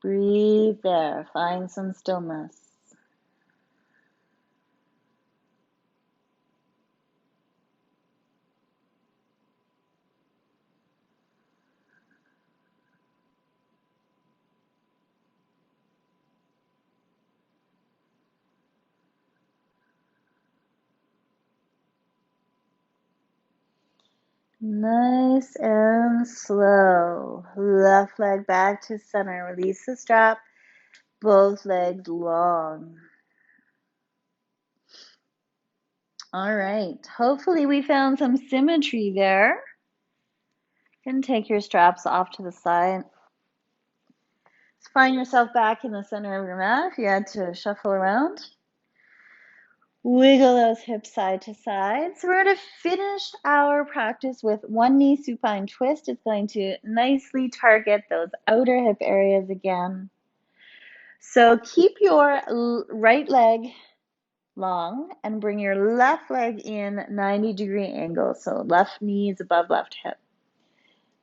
Breathe there. Find some stillness. Nice and slow. Left leg back to center. Release the strap. Both legs long. All right. Hopefully we found some symmetry there. You can take your straps off to the side. Just find yourself back in the center of your mat if you had to shuffle around. Wiggle those hips side to side. So we're going to finish our practice with one knee supine twist. It's going to nicely target those outer hip areas again. So keep your right leg long and bring your left leg in 90-degree angle. So left knee is above left hip.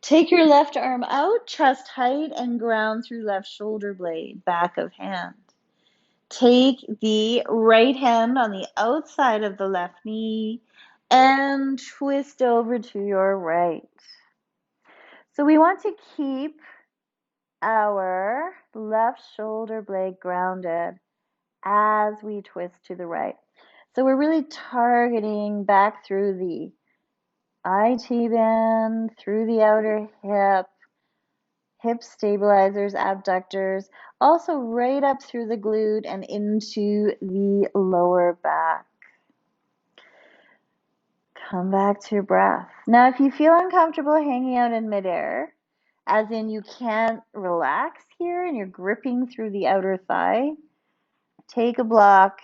Take your left arm out, chest height, and ground through left shoulder blade, back of hand. Take the right hand on the outside of the left knee and twist over to your right. So we want to keep our left shoulder blade grounded as we twist to the right. So we're really targeting back through the IT band, through the outer hip stabilizers, abductors, also right up through the glute and into the lower back. Come back to your breath. Now, if you feel uncomfortable hanging out in midair, as in you can't relax here and you're gripping through the outer thigh, take a block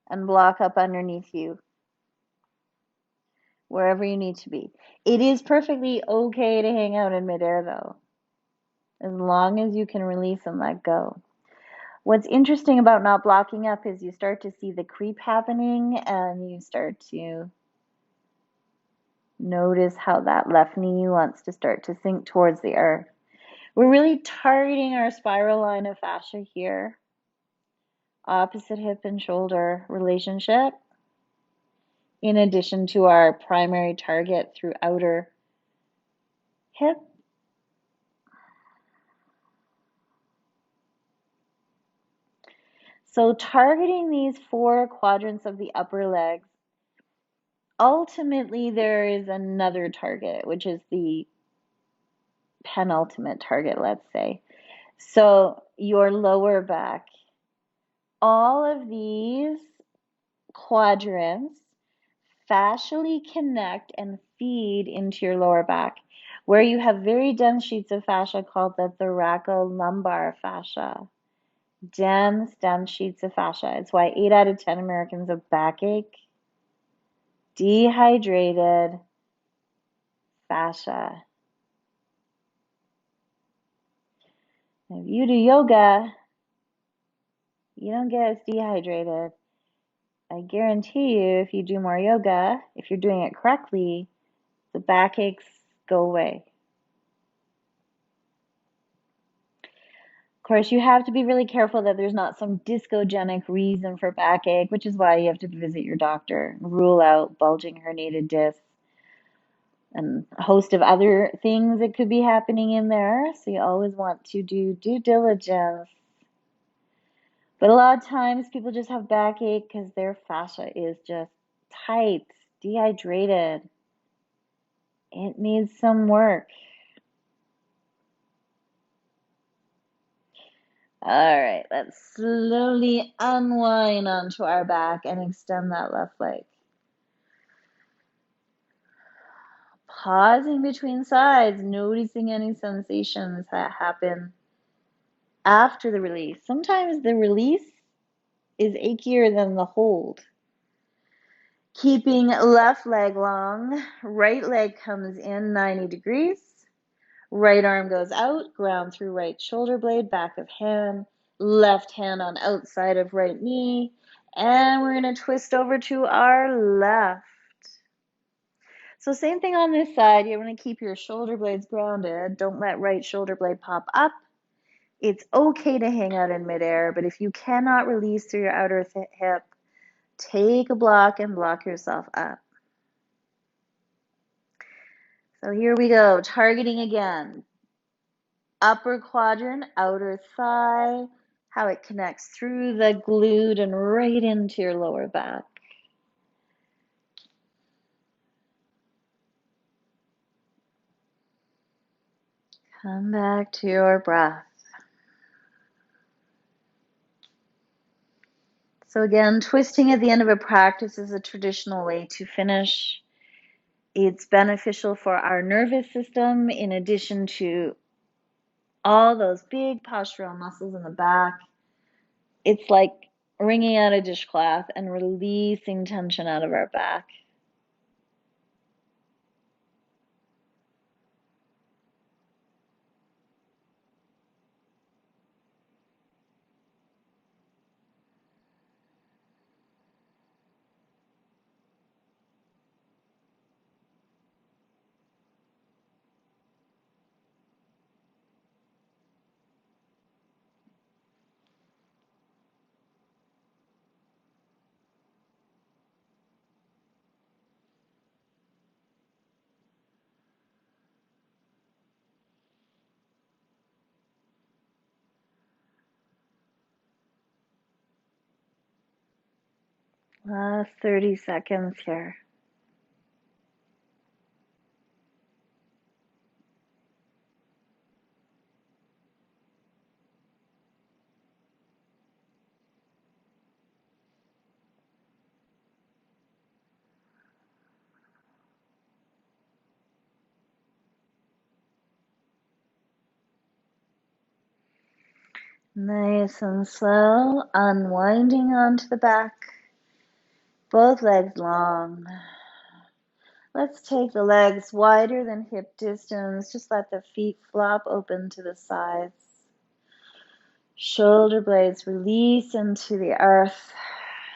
and block up underneath you, wherever you need to be. It is perfectly okay to hang out in midair, though, as long as you can release and let go. What's interesting about not blocking up is you start to see the creep happening and you start to notice how that left knee wants to start to sink towards the earth. We're really targeting our spiral line of fascia here. Opposite hip and shoulder relationship, in addition to our primary target through outer hip. So targeting these 4 quadrants of the upper legs, ultimately there is another target, which is the penultimate target, let's say. So your lower back. All of these quadrants fascially connect and feed into your lower back, where you have very dense sheets of fascia called the thoracolumbar fascia. Dense sheets of fascia. It's why 8 out of 10 Americans have backache, dehydrated fascia. If you do yoga, you don't get as dehydrated. I guarantee you, if you do more yoga, if you're doing it correctly, the backaches go away. Of course, you have to be really careful that there's not some discogenic reason for backache, which is why you have to visit your doctor, rule out bulging herniated discs and a host of other things that could be happening in there. So you always want to do due diligence. But a lot of times people just have backache because their fascia is just tight, dehydrated. It needs some work. All right, let's slowly unwind onto our back and extend that left leg. Pausing between sides, noticing any sensations that happen after the release. Sometimes the release is achier than the hold. Keeping left leg long, right leg comes in 90 degrees. Right arm goes out, ground through right shoulder blade, back of hand, left hand on outside of right knee, and we're going to twist over to our left. So same thing on this side. You want to keep your shoulder blades grounded. Don't let right shoulder blade pop up. It's okay to hang out in midair, but if you cannot release through your outer hip, take a block and block yourself up. So here we go, targeting again. Upper quadrant, outer thigh, how it connects through the glute and right into your lower back. Come back to your breath. So again, twisting at the end of a practice is a traditional way to finish. It's beneficial for our nervous system in addition to all those big postural muscles in the back. It's like wringing out a dishcloth and releasing tension out of our back. Last 30 seconds here. Nice and slow, unwinding onto the back, both legs long. Let's take the legs wider than hip distance. Just let the feet flop open to the sides. Shoulder blades release into the earth.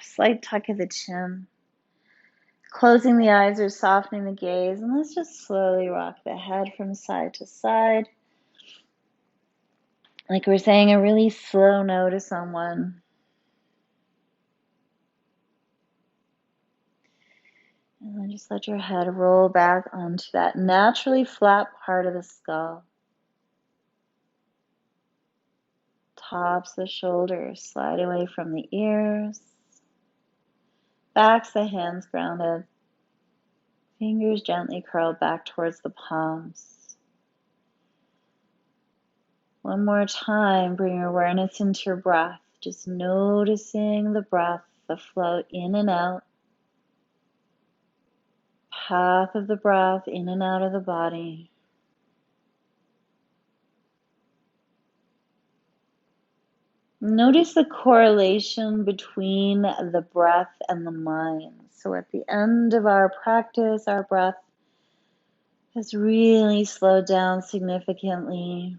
Slight tuck of the chin. Closing the eyes or softening the gaze. And let's just slowly rock the head from side to side. Like we're saying a really slow no to someone. And then just let your head roll back onto that naturally flat part of the skull. Tops of the shoulders slide away from the ears. Backs the hands grounded. Fingers gently curled back towards the palms. One more time, bring your awareness into your breath. Just noticing the breath, the flow in and out. Path of the breath in and out of the body. Notice the correlation between the breath and the mind. So at the end of our practice, our breath has really slowed down significantly.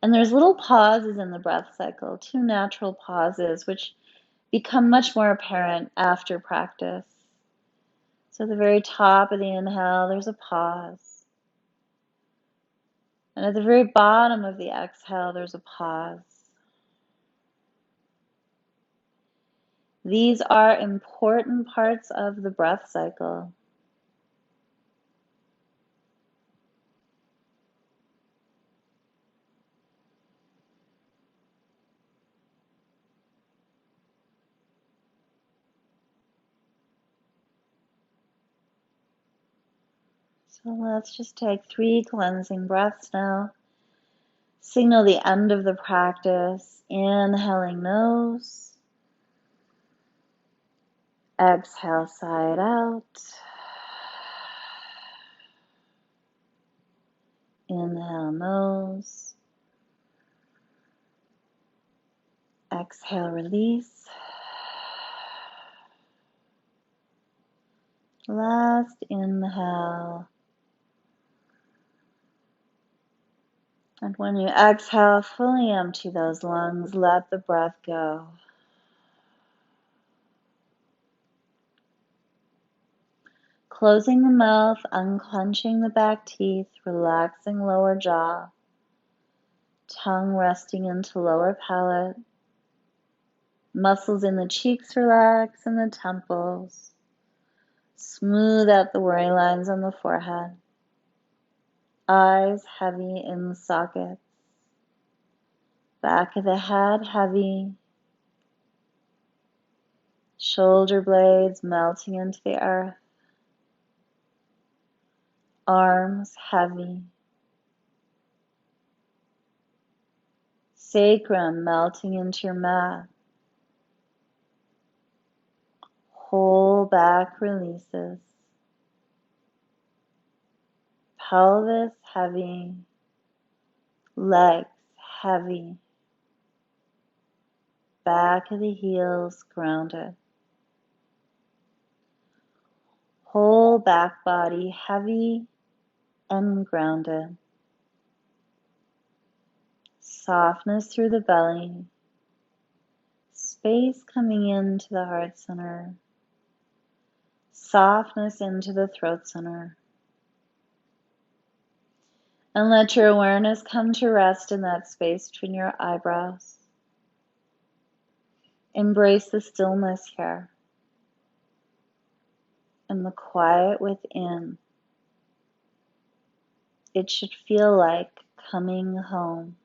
And there's little pauses in the breath cycle, 2 natural pauses, which become much more apparent after practice. So at the very top of the inhale, there's a pause. And at the very bottom of the exhale, there's a pause. These are important parts of the breath cycle. So let's just take 3 cleansing breaths now. Signal the end of the practice. Inhaling nose. Exhale, side out. Inhale, nose. Exhale, release. Last inhale. And when you exhale, fully empty those lungs. Let the breath go. Closing the mouth, unclenching the back teeth, relaxing lower jaw. Tongue resting into lower palate. Muscles in the cheeks relax and the temples. Smooth out the worry lines on the forehead. Eyes heavy in the sockets. Back of the head heavy. Shoulder blades melting into the earth. Arms heavy. Sacrum melting into your mat. Whole back releases. Pelvis heavy. Legs heavy. Back of the heels grounded. Whole back body heavy and grounded. Softness through the belly. Space coming into the heart center. Softness into the throat center. And let your awareness come to rest in that space between your eyebrows. Embrace the stillness here and the quiet within. It should feel like coming home.